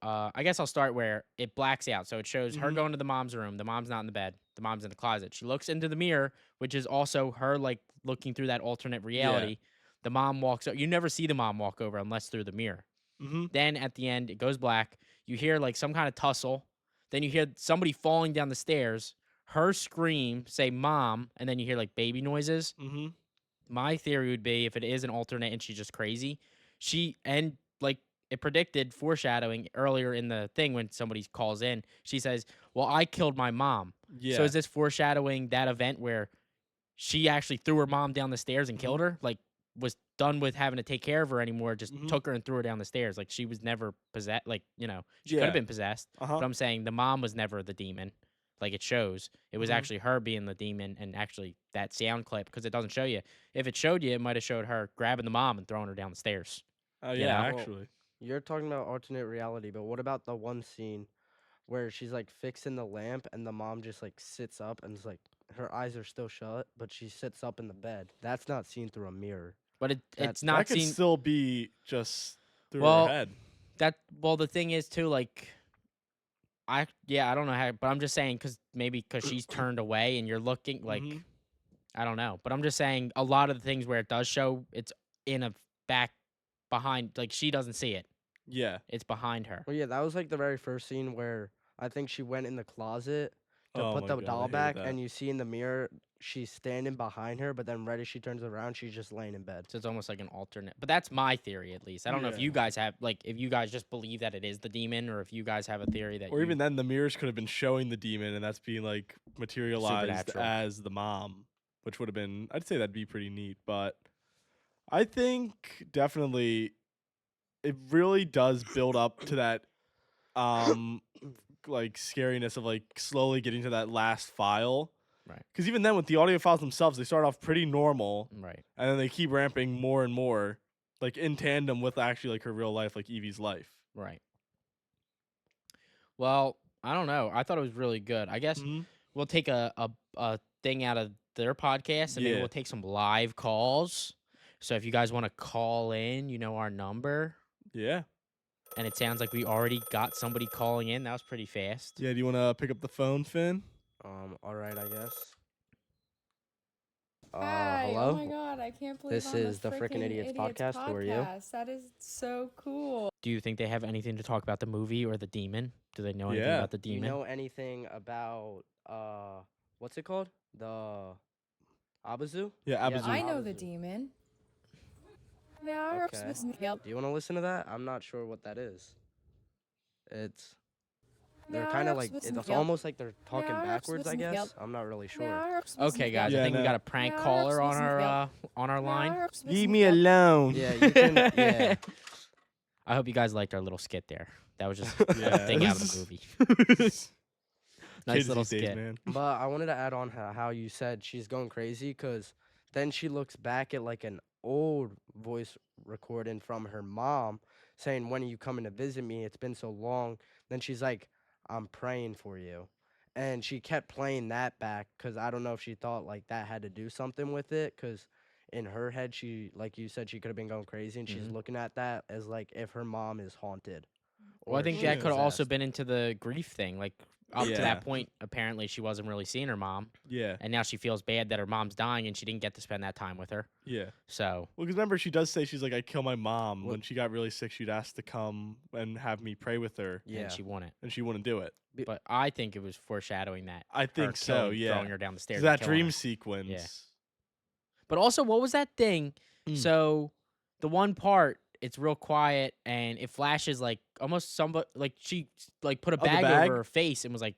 [SPEAKER 2] I guess I'll start where it blacks out. So it shows her
[SPEAKER 3] Mhm.
[SPEAKER 2] going to the mom's room. The mom's not in the bed. The mom's in the closet. She looks into the mirror, which is also her like looking through that alternate reality. The mom walks. You never see the mom walk over unless through the mirror.
[SPEAKER 3] Mm-hmm.
[SPEAKER 2] Then at the end, it goes black. You hear like some kind of tussle. Then you hear somebody falling down the stairs. Her scream, say "mom," and then you hear like baby noises.
[SPEAKER 3] Mm-hmm.
[SPEAKER 2] My theory would be, if it is an alternate and she's just crazy, like it predicted foreshadowing earlier in the thing when somebody calls in. She says, "Well, I killed my mom."
[SPEAKER 3] Yeah.
[SPEAKER 2] So is this foreshadowing that event where she actually threw her mom down the stairs and killed her? Like, was done with having to take care of her anymore, just
[SPEAKER 3] Mhm.
[SPEAKER 2] took her and threw her down the stairs. Like, she was never possessed. Like, she could
[SPEAKER 3] Yeah.
[SPEAKER 2] have been possessed.
[SPEAKER 3] Uh-huh.
[SPEAKER 2] But I'm saying the mom was never the demon. Like, it shows. It was
[SPEAKER 3] Mhm.
[SPEAKER 2] actually her being the demon, and actually that sound clip, because it doesn't show you. If it showed you, it might have showed her grabbing the mom and throwing her down the stairs.
[SPEAKER 3] Oh
[SPEAKER 2] you
[SPEAKER 3] yeah,
[SPEAKER 2] know?
[SPEAKER 4] Well,
[SPEAKER 3] actually.
[SPEAKER 4] You're talking about alternate reality, but what about the one scene where she's like fixing the lamp and the mom just like sits up and is like her eyes are still shut, but she sits up in the bed. That's not seen through a mirror.
[SPEAKER 2] But it's
[SPEAKER 4] That
[SPEAKER 2] not
[SPEAKER 3] That could
[SPEAKER 2] seen.
[SPEAKER 3] still be just through
[SPEAKER 2] Well,
[SPEAKER 3] her head.
[SPEAKER 2] The thing is too, like, I don't know how, but I'm just saying, because she's turned away and you're looking like,
[SPEAKER 3] Mhm.
[SPEAKER 2] I don't know, but I'm just saying a lot of the things where it does show, it's in a back behind, like, she doesn't see it.
[SPEAKER 3] Yeah.
[SPEAKER 2] It's behind her.
[SPEAKER 4] Well, yeah, that was like the very first scene where I think she went in the closet to
[SPEAKER 3] Oh
[SPEAKER 4] put
[SPEAKER 3] my
[SPEAKER 4] the
[SPEAKER 3] God, I
[SPEAKER 4] doll
[SPEAKER 3] hated
[SPEAKER 4] back,
[SPEAKER 3] that.
[SPEAKER 4] and you see in the mirror she's standing behind her, but then right as she turns around, she's just laying in bed.
[SPEAKER 2] So it's almost like an alternate. But that's my theory, at least. I don't know if
[SPEAKER 3] Yeah.
[SPEAKER 2] you guys have, like, if you guys just believe that it is the demon, or if you guys have a theory that
[SPEAKER 3] Or even then, the mirrors could have been showing the demon, and that's being like materialized
[SPEAKER 2] Supernatural.
[SPEAKER 3] as the mom, which would have been. I'd say that'd be pretty neat. But I think definitely it really does build up to that, like scariness of like slowly getting to that last file.
[SPEAKER 2] Right.
[SPEAKER 3] Because even then, with the audio files themselves, they start off pretty normal,
[SPEAKER 2] Right.
[SPEAKER 3] and then they keep ramping more and more, like in tandem with actually like her real life, like Evie's life.
[SPEAKER 2] Right. Well, I don't know. I thought it was really good. I guess
[SPEAKER 3] Mhm.
[SPEAKER 2] we'll take a thing out of their podcast, and maybe
[SPEAKER 3] Yeah.
[SPEAKER 2] we'll take some live calls. So if you guys want to call in, you know our number.
[SPEAKER 3] Yeah.
[SPEAKER 2] And it sounds like we already got somebody calling in. That was pretty fast.
[SPEAKER 3] Yeah. Do you want to pick up the phone, Finn?
[SPEAKER 4] All right, I guess.
[SPEAKER 1] Hi.
[SPEAKER 4] Hello.
[SPEAKER 1] Oh my god, I can't believe
[SPEAKER 4] This
[SPEAKER 1] I'm
[SPEAKER 4] is the Freakin' Idiots podcast. Who are you?
[SPEAKER 1] That is so cool.
[SPEAKER 2] Do you think they have anything to talk about the movie or the demon? Do they know anything
[SPEAKER 3] Yeah.
[SPEAKER 2] about the
[SPEAKER 4] Do you
[SPEAKER 2] demon?
[SPEAKER 4] know anything about what's it called? The Abazu?
[SPEAKER 3] Yeah,
[SPEAKER 4] Yeah,
[SPEAKER 3] Abazu.
[SPEAKER 1] I know the
[SPEAKER 4] Abazu.
[SPEAKER 1] demon. Yeah,
[SPEAKER 4] Okay.
[SPEAKER 1] yep.
[SPEAKER 4] Do you want to listen to that? I'm not sure what that is. They're
[SPEAKER 1] Yeah,
[SPEAKER 4] kind of
[SPEAKER 1] I've
[SPEAKER 4] like
[SPEAKER 1] listened-
[SPEAKER 4] it's
[SPEAKER 1] yep.
[SPEAKER 4] almost like they're talking
[SPEAKER 1] Yeah, I've
[SPEAKER 4] backwards. I
[SPEAKER 1] listened-
[SPEAKER 4] guess
[SPEAKER 1] yep.
[SPEAKER 4] I'm not really sure.
[SPEAKER 2] Okay, guys.
[SPEAKER 3] Yeah,
[SPEAKER 2] I think we
[SPEAKER 3] no.
[SPEAKER 2] got a prank
[SPEAKER 1] Yeah,
[SPEAKER 2] caller on
[SPEAKER 1] absolutely.
[SPEAKER 2] our line.
[SPEAKER 3] Leave me alone.
[SPEAKER 4] Yeah, you can. Yeah.
[SPEAKER 2] I hope you guys liked our little skit there. That was just
[SPEAKER 3] Yeah,
[SPEAKER 2] a thing
[SPEAKER 3] it
[SPEAKER 2] out of
[SPEAKER 3] was
[SPEAKER 2] the movie. Nice
[SPEAKER 3] Kids
[SPEAKER 2] little
[SPEAKER 3] these days,
[SPEAKER 2] skit.
[SPEAKER 3] man.
[SPEAKER 4] But I wanted to add on how you said she's going crazy because then she looks back at like an old voice recording from her mom saying, "When are you coming to visit me? It's been so long." Then she's like, "I'm praying for you." And she kept playing that back because I don't know if she thought like that had to do something with it because in her head, she, like you said, she could have been going crazy and she's
[SPEAKER 2] Mhm.
[SPEAKER 4] looking at that as like if her mom is haunted.
[SPEAKER 2] Well, I
[SPEAKER 4] or
[SPEAKER 2] think
[SPEAKER 4] she's
[SPEAKER 2] that could have also
[SPEAKER 4] possessed.
[SPEAKER 2] been into the grief thing. Like up to
[SPEAKER 3] Yeah.
[SPEAKER 2] that point, apparently she wasn't really seeing her mom,
[SPEAKER 3] Yeah,
[SPEAKER 2] and now she feels bad that her mom's dying and she didn't get to spend that time with her.
[SPEAKER 3] yeah.
[SPEAKER 2] So
[SPEAKER 3] Well, because remember, she does say she's like, I kill my mom.
[SPEAKER 4] Well-
[SPEAKER 3] When she got really sick, she'd ask to come and have me pray with her,
[SPEAKER 4] Yeah.
[SPEAKER 2] and she wouldn't.
[SPEAKER 3] and she wouldn't do it.
[SPEAKER 2] But I think it was foreshadowing that.
[SPEAKER 3] I
[SPEAKER 2] her
[SPEAKER 3] think so,
[SPEAKER 2] killing-
[SPEAKER 3] yeah.
[SPEAKER 2] Throwing her down the
[SPEAKER 3] 'Cause
[SPEAKER 2] stairs.
[SPEAKER 3] that
[SPEAKER 2] and killing
[SPEAKER 3] dream
[SPEAKER 2] her.
[SPEAKER 3] sequence.
[SPEAKER 2] But also, what was that thing?
[SPEAKER 3] Mm.
[SPEAKER 2] So the one part, it's real quiet and it flashes like almost somebody like she like put a
[SPEAKER 3] Oh, the
[SPEAKER 2] bag,
[SPEAKER 3] bag?
[SPEAKER 2] over her face and was like,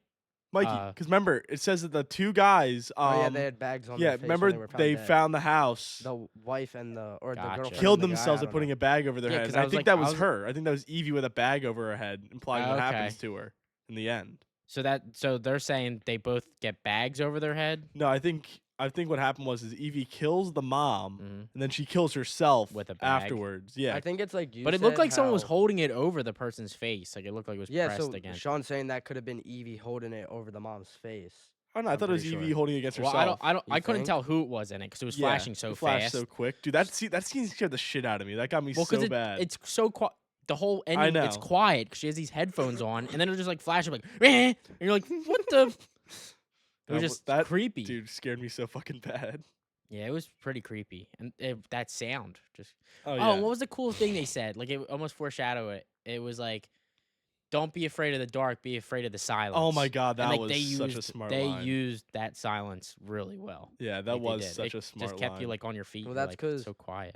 [SPEAKER 3] Mikey,
[SPEAKER 2] Uh,
[SPEAKER 3] because remember, it says that the two guys,
[SPEAKER 4] Oh yeah, they had bags on
[SPEAKER 3] yeah,
[SPEAKER 4] their face when
[SPEAKER 3] remember
[SPEAKER 4] they were found
[SPEAKER 3] they
[SPEAKER 4] dead.
[SPEAKER 3] found the house,
[SPEAKER 4] The wife and the or the
[SPEAKER 2] Gotcha.
[SPEAKER 4] girlfriend
[SPEAKER 3] killed
[SPEAKER 4] and the guy,
[SPEAKER 3] themselves
[SPEAKER 4] I
[SPEAKER 3] by
[SPEAKER 4] don't
[SPEAKER 3] putting
[SPEAKER 4] know.
[SPEAKER 3] a bag over their
[SPEAKER 2] Yeah,
[SPEAKER 3] head.
[SPEAKER 2] 'cause
[SPEAKER 3] And
[SPEAKER 2] I
[SPEAKER 3] I
[SPEAKER 2] was
[SPEAKER 3] think
[SPEAKER 2] like-
[SPEAKER 3] that
[SPEAKER 2] I
[SPEAKER 3] was
[SPEAKER 2] was-
[SPEAKER 3] her. I think that was Evie with a bag over her head, implying what
[SPEAKER 2] Okay.
[SPEAKER 3] happens to her in the end.
[SPEAKER 2] so they're saying they both get bags over their head
[SPEAKER 3] No, I think what happened was is Evie kills the mom,
[SPEAKER 2] Mhm.
[SPEAKER 3] and then she kills herself
[SPEAKER 2] With a bag.
[SPEAKER 3] afterwards. Yeah,
[SPEAKER 4] I think it's like you
[SPEAKER 2] but it looked
[SPEAKER 4] said
[SPEAKER 2] like someone was
[SPEAKER 4] how-
[SPEAKER 2] holding it over the person's face. Like it looked like it was
[SPEAKER 4] Yeah,
[SPEAKER 2] pressed
[SPEAKER 4] so
[SPEAKER 2] against.
[SPEAKER 4] Sean's saying that could have been Evie holding it over the mom's face.
[SPEAKER 3] I don't know. I
[SPEAKER 4] I'm
[SPEAKER 3] thought it was
[SPEAKER 4] pretty
[SPEAKER 3] Evie
[SPEAKER 4] sure.
[SPEAKER 3] holding it against
[SPEAKER 2] Well,
[SPEAKER 3] herself.
[SPEAKER 2] I
[SPEAKER 4] You
[SPEAKER 2] couldn't
[SPEAKER 4] think?
[SPEAKER 2] tell who it was in it because it was
[SPEAKER 3] Yeah,
[SPEAKER 2] flashing so
[SPEAKER 3] it flashed
[SPEAKER 2] fast.
[SPEAKER 3] so quick, dude. That scene scared the shit out of me. That got me
[SPEAKER 2] Well,
[SPEAKER 3] so
[SPEAKER 2] because
[SPEAKER 3] bad.
[SPEAKER 2] it's so quiet. The whole ending, it's
[SPEAKER 3] know.
[SPEAKER 2] quiet because she has these headphones on, and then it'll just like flash up like, and you're like, what the? It was
[SPEAKER 3] That
[SPEAKER 2] just
[SPEAKER 3] that
[SPEAKER 2] creepy.
[SPEAKER 3] dude scared me so fucking bad.
[SPEAKER 2] Yeah, it was pretty creepy, and that sound just.
[SPEAKER 3] Oh
[SPEAKER 2] Oh,
[SPEAKER 3] yeah.
[SPEAKER 2] what was the cool thing they said? Like it almost foreshadowed it. It was like, "Don't be afraid of the dark. Be afraid of the silence."
[SPEAKER 3] Oh my god, that
[SPEAKER 2] And, like,
[SPEAKER 3] was
[SPEAKER 2] they
[SPEAKER 3] such a
[SPEAKER 2] used-
[SPEAKER 3] smart
[SPEAKER 2] They
[SPEAKER 3] line.
[SPEAKER 2] used that silence really well.
[SPEAKER 3] Yeah,
[SPEAKER 2] Like,
[SPEAKER 3] that
[SPEAKER 2] they
[SPEAKER 3] was
[SPEAKER 2] did.
[SPEAKER 3] such
[SPEAKER 2] It
[SPEAKER 3] a smart
[SPEAKER 2] just kept
[SPEAKER 3] line.
[SPEAKER 2] you like on your feet.
[SPEAKER 4] Well,
[SPEAKER 2] You're
[SPEAKER 4] that's
[SPEAKER 2] like, it's
[SPEAKER 4] 'cause
[SPEAKER 2] so quiet.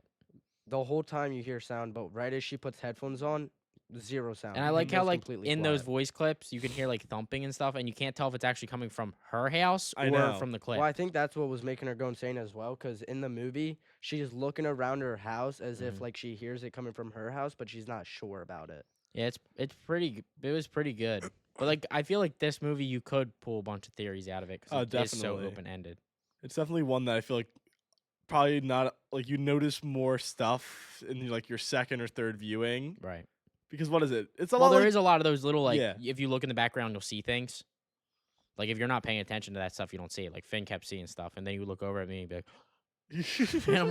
[SPEAKER 4] The whole time you hear sound, but right as she puts headphones on, zero sound.
[SPEAKER 2] And I
[SPEAKER 4] It
[SPEAKER 2] like how
[SPEAKER 4] goes
[SPEAKER 2] like
[SPEAKER 4] completely
[SPEAKER 2] in those
[SPEAKER 4] quiet.
[SPEAKER 2] voice clips you can hear like thumping and stuff, and you can't tell if it's actually coming from her house
[SPEAKER 3] I
[SPEAKER 2] or
[SPEAKER 3] know.
[SPEAKER 2] from the clip.
[SPEAKER 4] Well, I think that's what was making her go insane as well, because in the movie, she's looking around her house as if
[SPEAKER 2] Mhm.
[SPEAKER 4] like she hears it coming from her house, but she's not sure about it.
[SPEAKER 2] Yeah, it's pretty. It was pretty good. But like I feel like this movie you could pull a bunch of theories out of it
[SPEAKER 3] Oh,
[SPEAKER 2] because it is so
[SPEAKER 3] definitely.
[SPEAKER 2] open ended.
[SPEAKER 3] It's definitely one that I feel like probably not like you notice more stuff in like your second or third viewing
[SPEAKER 2] Right.
[SPEAKER 3] because what is it? It's a
[SPEAKER 2] Well,
[SPEAKER 3] lot.
[SPEAKER 2] there is a lot of those little like
[SPEAKER 3] Yeah.
[SPEAKER 2] if you look in the background you'll see things. Like if you're not paying attention to that stuff, you don't see it. Like Finn kept seeing stuff, and then you look over at me and be like, and I'm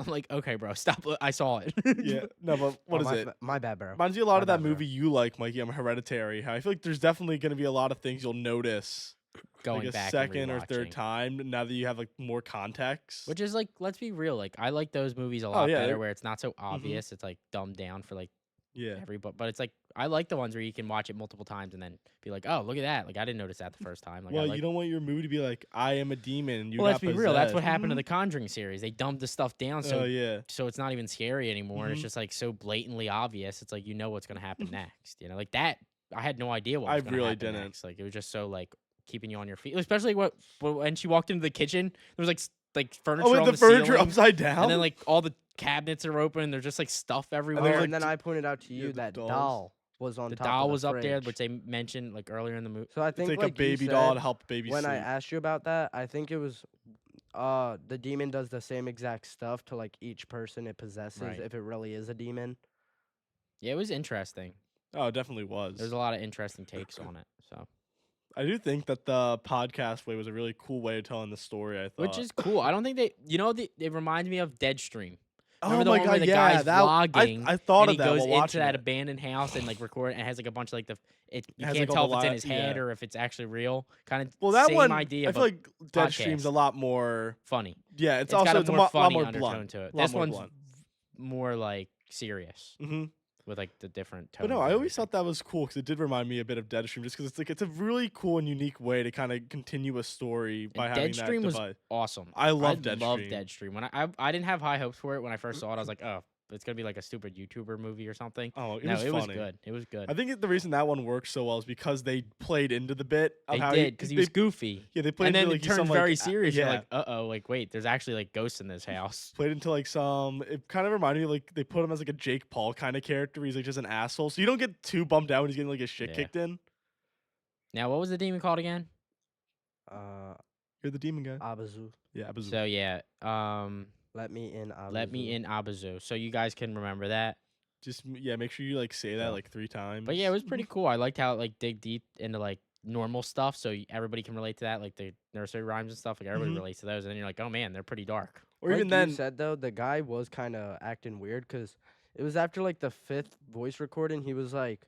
[SPEAKER 2] like, okay, bro, stop. I saw it.
[SPEAKER 3] yeah. No, but what is
[SPEAKER 4] my,
[SPEAKER 3] it?
[SPEAKER 4] My bad, bro.
[SPEAKER 3] Reminds me a lot
[SPEAKER 4] My
[SPEAKER 3] of that
[SPEAKER 4] bad, bro.
[SPEAKER 3] movie you like, Mikey. I'm Hereditary. How I feel like there's definitely going to be a lot of things you'll notice
[SPEAKER 2] Going
[SPEAKER 3] like a
[SPEAKER 2] back
[SPEAKER 3] second
[SPEAKER 2] and
[SPEAKER 3] or third
[SPEAKER 2] rewatching.
[SPEAKER 3] time now that you have like more context.
[SPEAKER 2] Which is like, let's be real. Like I like those movies a lot
[SPEAKER 3] yeah,
[SPEAKER 2] better
[SPEAKER 3] they're-
[SPEAKER 2] where it's not so obvious. It's like dumbed down for like
[SPEAKER 3] yeah.
[SPEAKER 2] everybody. But it's like I like the ones where you can watch it multiple times and then be like, oh, look at that. Like I didn't notice that the first time. Like, I
[SPEAKER 3] Well,
[SPEAKER 2] like,
[SPEAKER 3] you don't want your movie to be like, I am a demon. And you
[SPEAKER 2] well, let's
[SPEAKER 3] got
[SPEAKER 2] be real. That's what
[SPEAKER 3] possessed.
[SPEAKER 2] happened to the Conjuring series. They dumbed the stuff down so
[SPEAKER 3] Oh yeah.
[SPEAKER 2] so it's not even scary anymore. And
[SPEAKER 3] Mhm.
[SPEAKER 2] it's just like so blatantly obvious. It's like you know what's gonna happen next. You know, like that. I had no idea what
[SPEAKER 3] I
[SPEAKER 2] was gonna
[SPEAKER 3] really
[SPEAKER 2] happen
[SPEAKER 3] didn't.
[SPEAKER 2] next. Like it was just so like keeping you on your feet. Especially when she walked into the kitchen, there was like furniture
[SPEAKER 3] Oh,
[SPEAKER 2] on
[SPEAKER 3] with the furniture
[SPEAKER 2] ceiling,
[SPEAKER 3] upside down.
[SPEAKER 2] and then like all the cabinets are open. And there's just like stuff everywhere.
[SPEAKER 3] there's,
[SPEAKER 4] Oh,
[SPEAKER 3] like,
[SPEAKER 4] and then I pointed out to
[SPEAKER 3] yeah,
[SPEAKER 4] you
[SPEAKER 3] the
[SPEAKER 4] that
[SPEAKER 3] dolls.
[SPEAKER 4] doll was on
[SPEAKER 2] the
[SPEAKER 4] top
[SPEAKER 2] doll
[SPEAKER 4] of the
[SPEAKER 2] was up there,
[SPEAKER 4] fridge.
[SPEAKER 2] which they mentioned like earlier in the movie.
[SPEAKER 4] So I
[SPEAKER 3] it's
[SPEAKER 4] think
[SPEAKER 3] like, a
[SPEAKER 4] you
[SPEAKER 3] baby doll
[SPEAKER 4] said,
[SPEAKER 3] to help baby
[SPEAKER 4] when I
[SPEAKER 3] sleep.
[SPEAKER 4] asked you about that, I think it was the demon does the same exact stuff to like each person it possesses
[SPEAKER 2] Right.
[SPEAKER 4] if it really is a demon.
[SPEAKER 2] Yeah, it was interesting.
[SPEAKER 3] Oh, it definitely was.
[SPEAKER 2] There's a lot of interesting takes on it. So,
[SPEAKER 3] I do think that the podcast way was a really cool way of telling the story. I thought,
[SPEAKER 2] which is cool. I don't think it reminds me of Deadstream.
[SPEAKER 3] oh
[SPEAKER 2] Remember the
[SPEAKER 3] my
[SPEAKER 2] one
[SPEAKER 3] god,
[SPEAKER 2] where the
[SPEAKER 3] yeah,
[SPEAKER 2] guy's
[SPEAKER 3] that
[SPEAKER 2] vlogging,
[SPEAKER 3] I thought
[SPEAKER 2] and
[SPEAKER 3] of
[SPEAKER 2] he
[SPEAKER 3] that
[SPEAKER 2] goes
[SPEAKER 3] while
[SPEAKER 2] into
[SPEAKER 3] watching
[SPEAKER 2] that
[SPEAKER 3] it.
[SPEAKER 2] abandoned house and like record, and it has like a bunch of like you
[SPEAKER 3] has,
[SPEAKER 2] can't
[SPEAKER 3] like,
[SPEAKER 2] tell
[SPEAKER 3] all
[SPEAKER 2] if
[SPEAKER 3] the
[SPEAKER 2] it's in his head
[SPEAKER 3] yeah.
[SPEAKER 2] or if it's actually real. Kind of
[SPEAKER 3] Well, that
[SPEAKER 2] same
[SPEAKER 3] one
[SPEAKER 2] idea,
[SPEAKER 3] I
[SPEAKER 2] but
[SPEAKER 3] feel like Deadstream's a
[SPEAKER 2] podcast.
[SPEAKER 3] lot more.
[SPEAKER 2] funny.
[SPEAKER 3] Yeah,
[SPEAKER 2] It's
[SPEAKER 3] also
[SPEAKER 2] got
[SPEAKER 3] it's
[SPEAKER 2] a
[SPEAKER 3] a
[SPEAKER 2] more
[SPEAKER 3] lot
[SPEAKER 2] funny
[SPEAKER 3] more
[SPEAKER 2] undertone
[SPEAKER 3] blunt.
[SPEAKER 2] to it.
[SPEAKER 3] Lot
[SPEAKER 2] This
[SPEAKER 3] more
[SPEAKER 2] one's
[SPEAKER 3] blunt.
[SPEAKER 2] more like serious
[SPEAKER 3] Mm-hmm.
[SPEAKER 2] with like the different tones.
[SPEAKER 3] But no,
[SPEAKER 2] and
[SPEAKER 3] I always
[SPEAKER 2] everything.
[SPEAKER 3] thought that was cool because it did remind me a bit of Deadstream, just because it's a really cool and unique way to kind of continue a story by
[SPEAKER 2] And
[SPEAKER 3] having
[SPEAKER 2] Deadstream
[SPEAKER 3] that
[SPEAKER 2] was
[SPEAKER 3] device.
[SPEAKER 2] awesome.
[SPEAKER 3] I love
[SPEAKER 2] love
[SPEAKER 3] Deadstream.
[SPEAKER 2] Deadstream. When I didn't have high hopes for it when I first saw it. I was like, oh, it's gonna be like a stupid YouTuber movie or something.
[SPEAKER 3] Oh, it
[SPEAKER 2] No,
[SPEAKER 3] was
[SPEAKER 2] it was
[SPEAKER 3] funny.
[SPEAKER 2] good. It was good.
[SPEAKER 3] I think the reason that one worked so well is because they played into the bit of
[SPEAKER 2] They
[SPEAKER 3] how
[SPEAKER 2] did because he was goofy.
[SPEAKER 3] yeah, they played
[SPEAKER 2] And then
[SPEAKER 3] into
[SPEAKER 2] it
[SPEAKER 3] like he's
[SPEAKER 2] turned
[SPEAKER 3] some,
[SPEAKER 2] very
[SPEAKER 3] like,
[SPEAKER 2] serious.
[SPEAKER 3] yeah,
[SPEAKER 2] You're like, like wait, there's actually like ghosts in this house.
[SPEAKER 3] played into like some. It kind of reminded me of, like they put him as like a Jake Paul kind of character. He's like just an asshole, so you don't get too bummed out when he's getting like his shit
[SPEAKER 2] Yeah.
[SPEAKER 3] kicked in.
[SPEAKER 2] Now, what was the demon called again?
[SPEAKER 3] You're the demon guy.
[SPEAKER 4] Abazu.
[SPEAKER 3] Yeah, Abazu.
[SPEAKER 2] So yeah,
[SPEAKER 4] Let me in, Abazu.
[SPEAKER 2] let me in Abazu. So you guys can remember that.
[SPEAKER 3] Just make sure you like say that
[SPEAKER 2] So-
[SPEAKER 3] like 3 times.
[SPEAKER 2] But yeah, it was pretty cool. I liked how it like dig deep into like normal stuff, so everybody can relate to that, like the nursery rhymes and stuff. Like everybody
[SPEAKER 3] Mhm.
[SPEAKER 2] relates to those, and then you're like, oh man, they're pretty dark.
[SPEAKER 3] Or
[SPEAKER 4] Like
[SPEAKER 3] even
[SPEAKER 4] you
[SPEAKER 3] then,
[SPEAKER 4] said though, the guy was kind of acting weird because it was after like the 5th voice recording. He was like,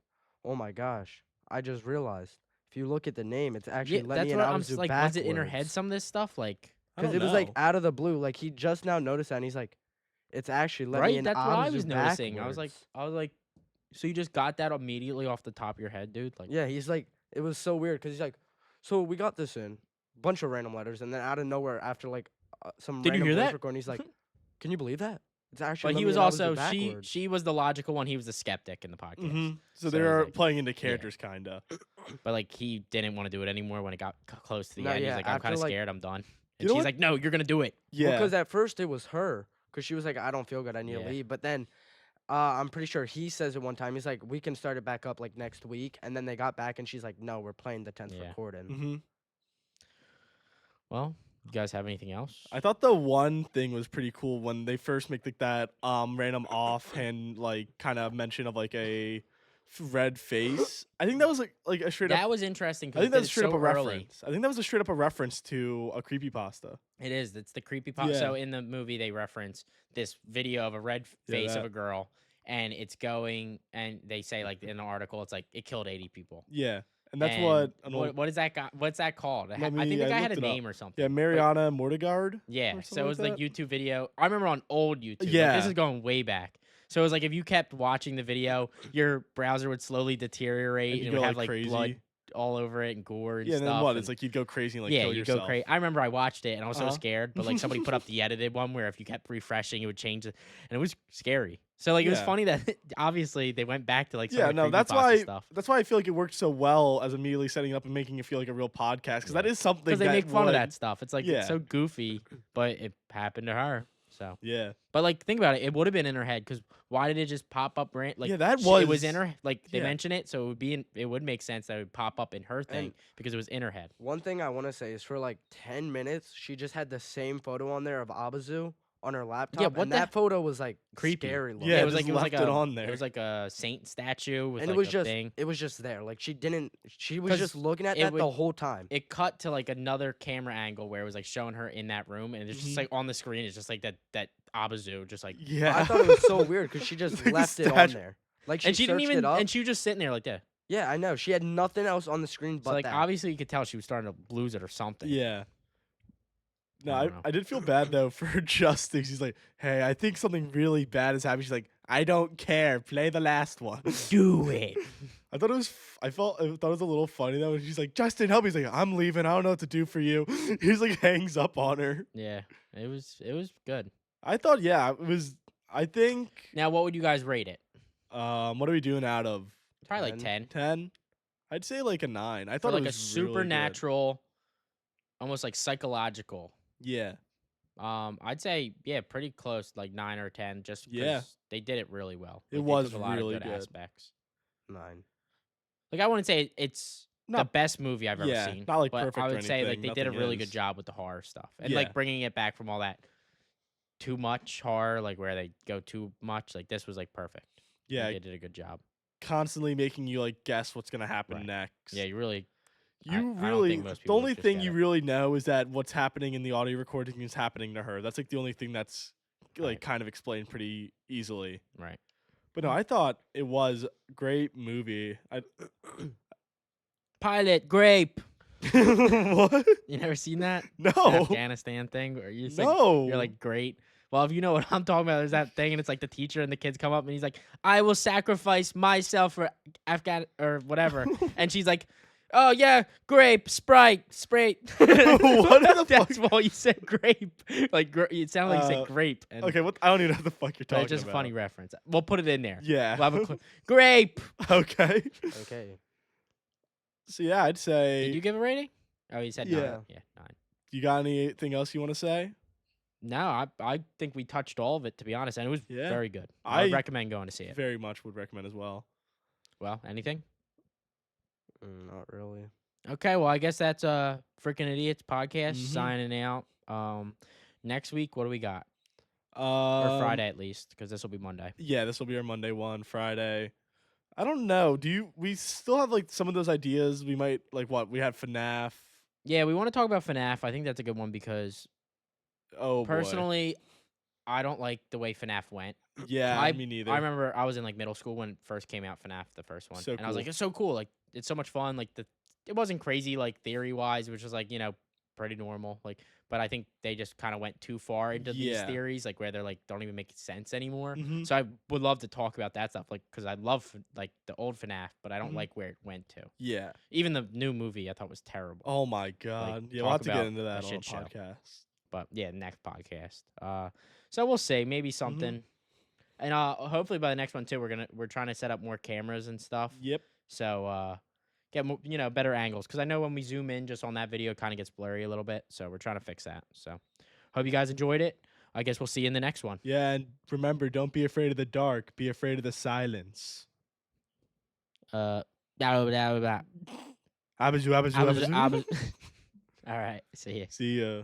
[SPEAKER 4] "Oh my gosh, I just realized if you look at the name, it's actually
[SPEAKER 2] Yeah,
[SPEAKER 4] let
[SPEAKER 2] that's
[SPEAKER 4] me in
[SPEAKER 2] what I'm
[SPEAKER 4] Abazu
[SPEAKER 2] like. Was it in her head?
[SPEAKER 4] backwards."
[SPEAKER 2] Some of this stuff, like
[SPEAKER 3] I
[SPEAKER 4] Because
[SPEAKER 3] don't
[SPEAKER 4] it was like
[SPEAKER 3] know.
[SPEAKER 4] out of the blue. Like he just now noticed that, and he's like, "It's actually let me
[SPEAKER 2] right?
[SPEAKER 4] in
[SPEAKER 2] That's what I
[SPEAKER 4] Abazu
[SPEAKER 2] was noticing.
[SPEAKER 4] backwards."
[SPEAKER 2] I was like, so you just got that immediately off the top of your head, dude? Like,
[SPEAKER 4] Yeah, he's like, it was so weird because he's like, "So we got this in bunch of random letters, and then out of nowhere, after like some
[SPEAKER 2] Did you
[SPEAKER 4] random
[SPEAKER 2] hear
[SPEAKER 4] voice
[SPEAKER 2] that?
[SPEAKER 4] recording, he's like, can you believe that? It's actually."
[SPEAKER 2] but
[SPEAKER 4] let
[SPEAKER 2] he
[SPEAKER 4] me
[SPEAKER 2] was
[SPEAKER 4] in Abazu
[SPEAKER 2] also
[SPEAKER 4] backwards."
[SPEAKER 2] she was the logical one. He was the skeptic in the podcast.
[SPEAKER 3] So
[SPEAKER 2] So
[SPEAKER 3] they
[SPEAKER 2] it was
[SPEAKER 3] were
[SPEAKER 2] like-
[SPEAKER 3] playing into characters, kinda.
[SPEAKER 2] But like he didn't want to do it anymore when it got close to the
[SPEAKER 4] No,
[SPEAKER 2] end. He's
[SPEAKER 4] yeah,
[SPEAKER 2] like, I'm kind
[SPEAKER 4] after,
[SPEAKER 2] of
[SPEAKER 4] like-
[SPEAKER 2] scared. I'm done.
[SPEAKER 3] You
[SPEAKER 2] And
[SPEAKER 3] know
[SPEAKER 2] she's
[SPEAKER 3] what?
[SPEAKER 2] like, no, you're gonna do it.
[SPEAKER 3] Yeah.
[SPEAKER 4] Because at first it was her, because she was like, "I don't feel good. I need
[SPEAKER 2] Yeah.
[SPEAKER 4] to leave." But then, I'm pretty sure he says it one time. He's like, "We can start it back up like next week." And then they got back, and she's like, "No, we're playing the 10th
[SPEAKER 2] Yeah.
[SPEAKER 4] recording."
[SPEAKER 3] hmm
[SPEAKER 2] Well, you guys have anything else?
[SPEAKER 3] I thought the one thing was pretty cool when they first make like that random offhand like kind of mention of like a red face. I think that was like a straight
[SPEAKER 2] That
[SPEAKER 3] up.
[SPEAKER 2] was interesting
[SPEAKER 3] I
[SPEAKER 2] because
[SPEAKER 3] think that was straight up
[SPEAKER 2] so
[SPEAKER 3] a
[SPEAKER 2] early.
[SPEAKER 3] reference. I think that was a straight up a reference to a creepypasta.
[SPEAKER 2] It is. It's the creepy pop.
[SPEAKER 3] Yeah.
[SPEAKER 2] So in the movie, they reference this video of a red
[SPEAKER 3] Yeah,
[SPEAKER 2] face of
[SPEAKER 3] that.
[SPEAKER 2] a girl, and it's going, and they say like in the article, it's like it killed 80 people.
[SPEAKER 3] Yeah, and that's
[SPEAKER 2] And
[SPEAKER 3] what an old,
[SPEAKER 2] what is that guy? What's that called?
[SPEAKER 3] Let
[SPEAKER 2] I think the
[SPEAKER 3] me- I
[SPEAKER 2] guy had a
[SPEAKER 3] looked it up.
[SPEAKER 2] name or something.
[SPEAKER 3] yeah Mariana Mortigard.
[SPEAKER 2] Yeah,
[SPEAKER 3] or
[SPEAKER 2] so
[SPEAKER 3] something
[SPEAKER 2] it was like
[SPEAKER 3] that.
[SPEAKER 2] YouTube video. I remember on old YouTube. Like,
[SPEAKER 3] Yeah.
[SPEAKER 2] this is going way back. So it was like if you kept watching the video, your browser would slowly deteriorate
[SPEAKER 3] And
[SPEAKER 2] and
[SPEAKER 3] you
[SPEAKER 2] it would
[SPEAKER 3] go
[SPEAKER 2] have
[SPEAKER 3] like
[SPEAKER 2] like blood
[SPEAKER 3] crazy.
[SPEAKER 2] all over it and gore and
[SPEAKER 3] Yeah, and
[SPEAKER 2] stuff.
[SPEAKER 3] then what?
[SPEAKER 2] and-
[SPEAKER 3] It's like you'd go crazy and like
[SPEAKER 2] yeah,
[SPEAKER 3] kill
[SPEAKER 2] you
[SPEAKER 3] yourself.
[SPEAKER 2] go crazy. I remember I watched it and I was so
[SPEAKER 3] Uh-huh.
[SPEAKER 2] scared, but like somebody put up the edited one where if you kept refreshing, it would change it, and it was scary. So like it was
[SPEAKER 3] Yeah.
[SPEAKER 2] funny that obviously they went back to like some
[SPEAKER 3] Yeah,
[SPEAKER 2] of the
[SPEAKER 3] no, that's
[SPEAKER 2] creepypasta
[SPEAKER 3] why
[SPEAKER 2] stuff
[SPEAKER 3] that's why I feel like it worked so well as immediately setting it up and making it feel like a real podcast because that
[SPEAKER 2] Yeah.
[SPEAKER 3] is something
[SPEAKER 2] because they
[SPEAKER 3] that
[SPEAKER 2] make fun of
[SPEAKER 3] would-
[SPEAKER 2] that stuff. It's like
[SPEAKER 3] Yeah.
[SPEAKER 2] it's so goofy, but it happened to her. So,
[SPEAKER 3] Yeah,
[SPEAKER 2] but like think about it, it would have been in her head because why did it just pop up? Like
[SPEAKER 3] Yeah, that
[SPEAKER 2] it was
[SPEAKER 3] was-
[SPEAKER 2] in her. Like they
[SPEAKER 3] yeah.
[SPEAKER 2] mention it, so it would be in. It would make sense that it would pop up in her thing
[SPEAKER 4] And-
[SPEAKER 2] because it was in her head.
[SPEAKER 4] One thing I want to say is for like 10 minutes, she just had the same photo on there of Abazu on her laptop.
[SPEAKER 2] what
[SPEAKER 4] and
[SPEAKER 2] the
[SPEAKER 4] that photo was like
[SPEAKER 2] Creepy.
[SPEAKER 4] scary looking.
[SPEAKER 3] Yeah,
[SPEAKER 2] it was
[SPEAKER 3] just
[SPEAKER 2] like it was like
[SPEAKER 3] left it
[SPEAKER 2] a
[SPEAKER 3] on there.
[SPEAKER 2] It was like a saint statue with
[SPEAKER 4] And
[SPEAKER 2] like
[SPEAKER 4] it was
[SPEAKER 2] a
[SPEAKER 4] just
[SPEAKER 2] thing.
[SPEAKER 4] it was just there. Like she was
[SPEAKER 2] 'Cause
[SPEAKER 4] just looking at
[SPEAKER 2] it
[SPEAKER 4] that the
[SPEAKER 2] would-
[SPEAKER 4] whole time.
[SPEAKER 2] It cut to like another camera angle where it was like showing her in that room, and it's just
[SPEAKER 3] Mhm.
[SPEAKER 2] like on the screen. It's just like that Abazu, just like
[SPEAKER 3] yeah.
[SPEAKER 4] I thought it was so weird because she just
[SPEAKER 3] Like the
[SPEAKER 4] left it on
[SPEAKER 3] statue-
[SPEAKER 4] there. Like she,
[SPEAKER 2] and she didn't
[SPEAKER 4] searched
[SPEAKER 2] even
[SPEAKER 4] it up.
[SPEAKER 2] and she was just sitting there like that.
[SPEAKER 4] Yeah, I know. She had nothing else on the screen but
[SPEAKER 2] So like
[SPEAKER 4] that.
[SPEAKER 2] obviously you could tell she was starting to lose it or something.
[SPEAKER 3] Yeah. No,
[SPEAKER 2] I
[SPEAKER 3] I,
[SPEAKER 2] don't know.
[SPEAKER 3] I did feel bad though for Justice. She's like, "Hey, I think something really bad is happening." She's like, "I don't care. Play the last one."
[SPEAKER 2] Do it.
[SPEAKER 3] I thought it was. I thought it was a little funny though. When she's like, "Justin, help me." He's like, "I'm leaving. I don't know what to do for you." He's like, hangs up on her.
[SPEAKER 2] Yeah, it was good.
[SPEAKER 3] I thought, yeah, it was. I think.
[SPEAKER 2] Now, what would you guys rate it?
[SPEAKER 3] What are we doing out of
[SPEAKER 2] Probably like
[SPEAKER 4] 10.
[SPEAKER 2] 10.
[SPEAKER 3] 10? I'd say like a 9. I
[SPEAKER 2] For
[SPEAKER 3] thought
[SPEAKER 2] like
[SPEAKER 3] it
[SPEAKER 2] a
[SPEAKER 3] was really good.
[SPEAKER 2] supernatural, almost like psychological.
[SPEAKER 3] Yeah.
[SPEAKER 2] I'd say pretty close, like 9 or 10, just because
[SPEAKER 3] Yeah.
[SPEAKER 2] they did it really well.
[SPEAKER 3] It
[SPEAKER 2] Like, they
[SPEAKER 3] was
[SPEAKER 2] took a lot
[SPEAKER 3] really
[SPEAKER 2] of good
[SPEAKER 3] good.
[SPEAKER 2] aspects.
[SPEAKER 4] 9.
[SPEAKER 2] Like I wouldn't say it's the
[SPEAKER 3] Not-
[SPEAKER 2] best movie I've ever
[SPEAKER 3] yeah,
[SPEAKER 2] seen.
[SPEAKER 3] not, like,
[SPEAKER 2] but
[SPEAKER 3] perfect
[SPEAKER 2] I
[SPEAKER 3] or
[SPEAKER 2] would say like
[SPEAKER 3] anything,
[SPEAKER 2] they did a
[SPEAKER 3] nothing
[SPEAKER 2] really
[SPEAKER 3] is.
[SPEAKER 2] good job with the horror stuff and
[SPEAKER 3] Yeah.
[SPEAKER 2] like bringing it back from all that too much horror, like where they go too much. Like this was like perfect. Like,
[SPEAKER 3] Yeah.
[SPEAKER 2] they did a good job.
[SPEAKER 3] Constantly making you like guess what's gonna happen
[SPEAKER 2] Right.
[SPEAKER 3] next.
[SPEAKER 2] Yeah, you really. I
[SPEAKER 3] You
[SPEAKER 2] don't
[SPEAKER 3] really.
[SPEAKER 2] think most
[SPEAKER 3] The
[SPEAKER 2] people would
[SPEAKER 3] only
[SPEAKER 2] just
[SPEAKER 3] thing
[SPEAKER 2] get
[SPEAKER 3] you
[SPEAKER 2] it.
[SPEAKER 3] really know is that what's happening in the audio recording is happening to her. That's like the only thing that's like
[SPEAKER 2] Right.
[SPEAKER 3] kind of explained pretty easily.
[SPEAKER 2] Right.
[SPEAKER 3] But no, I thought it was a great movie.
[SPEAKER 2] Pilot grape.
[SPEAKER 3] What?
[SPEAKER 2] You never seen that?
[SPEAKER 3] No.
[SPEAKER 2] Afghanistan thing where you say
[SPEAKER 3] No.
[SPEAKER 2] you're like great. Well, if you know what I'm talking about, there's that thing, and it's like the teacher and the kids come up, and he's like, "I will sacrifice myself for Afghan or whatever," and she's like, "Oh yeah, grape, Sprite."
[SPEAKER 3] What the
[SPEAKER 2] That's
[SPEAKER 3] fuck?
[SPEAKER 2] why you said grape. Like it sounded like you said
[SPEAKER 3] Uh,
[SPEAKER 2] grape. And
[SPEAKER 3] Okay, what? I don't even know what the fuck you're
[SPEAKER 2] but
[SPEAKER 3] talking
[SPEAKER 2] it's just
[SPEAKER 3] about.
[SPEAKER 2] a funny reference. We'll put it in there.
[SPEAKER 3] Yeah.
[SPEAKER 2] We'll have a grape.
[SPEAKER 3] Okay.
[SPEAKER 4] Okay.
[SPEAKER 3] So yeah, I'd say.
[SPEAKER 2] Did you give a rating? Oh, you said 9.
[SPEAKER 3] Yeah.
[SPEAKER 2] Yeah, 9.
[SPEAKER 3] You got anything else you want to say?
[SPEAKER 2] No, I think we touched all of it, to be honest, and it was
[SPEAKER 3] Yeah.
[SPEAKER 2] very good. I would
[SPEAKER 3] I
[SPEAKER 2] recommend going to see it.
[SPEAKER 3] Very much would recommend as well.
[SPEAKER 2] Well, anything?
[SPEAKER 4] Not really.
[SPEAKER 2] Okay, well, I guess that's Freakin' Idiots podcast
[SPEAKER 3] Mhm.
[SPEAKER 2] signing out. Next week, what do we got? Or Friday at least, because this will be Monday.
[SPEAKER 3] Yeah, this will be our Monday one. Friday. I don't know. We still have like some of those ideas? We might like what we had FNAF.
[SPEAKER 2] Yeah, we want to talk about FNAF. I think that's a good one because
[SPEAKER 3] Oh boy.
[SPEAKER 2] personally, I don't like the way FNAF went.
[SPEAKER 3] Yeah, me neither.
[SPEAKER 2] I remember I was in like middle school when it first came out, FNAF, the first one,
[SPEAKER 3] So
[SPEAKER 2] and I was like,
[SPEAKER 3] cool.
[SPEAKER 2] it's so cool. Like, it's so much fun. Like it wasn't crazy like theory wise, which was like pretty normal. Like, but I think they just kind of went too far into these
[SPEAKER 3] Yeah.
[SPEAKER 2] theories, like where they're like don't even make sense anymore.
[SPEAKER 3] Mhm.
[SPEAKER 2] So I would love to talk about that stuff, like because I love like the old FNAF, but I don't
[SPEAKER 3] Mhm.
[SPEAKER 2] like where it went to.
[SPEAKER 3] Yeah.
[SPEAKER 2] Even the new movie I thought was terrible.
[SPEAKER 3] Oh my god. Yeah, we'll
[SPEAKER 2] talk
[SPEAKER 3] have to get
[SPEAKER 2] about
[SPEAKER 3] into
[SPEAKER 2] a
[SPEAKER 3] that on
[SPEAKER 2] shit
[SPEAKER 3] a
[SPEAKER 2] show.
[SPEAKER 3] podcast.
[SPEAKER 2] But yeah, next podcast. So we'll see, maybe something. And hopefully by the next one too, we're trying to set up more cameras and stuff.
[SPEAKER 3] Yep.
[SPEAKER 2] So get more, better angles because I know when we zoom in just on that video, it kind of gets blurry a little bit. So we're trying to fix that. So hope you guys enjoyed it. I guess we'll see you in the next one.
[SPEAKER 3] Yeah, and remember, don't be afraid of the dark. Be afraid of the silence.
[SPEAKER 2] Blah, blah, blah, blah.
[SPEAKER 3] Abazu, abazu, abazu.
[SPEAKER 2] All right. See ya.
[SPEAKER 3] See ya.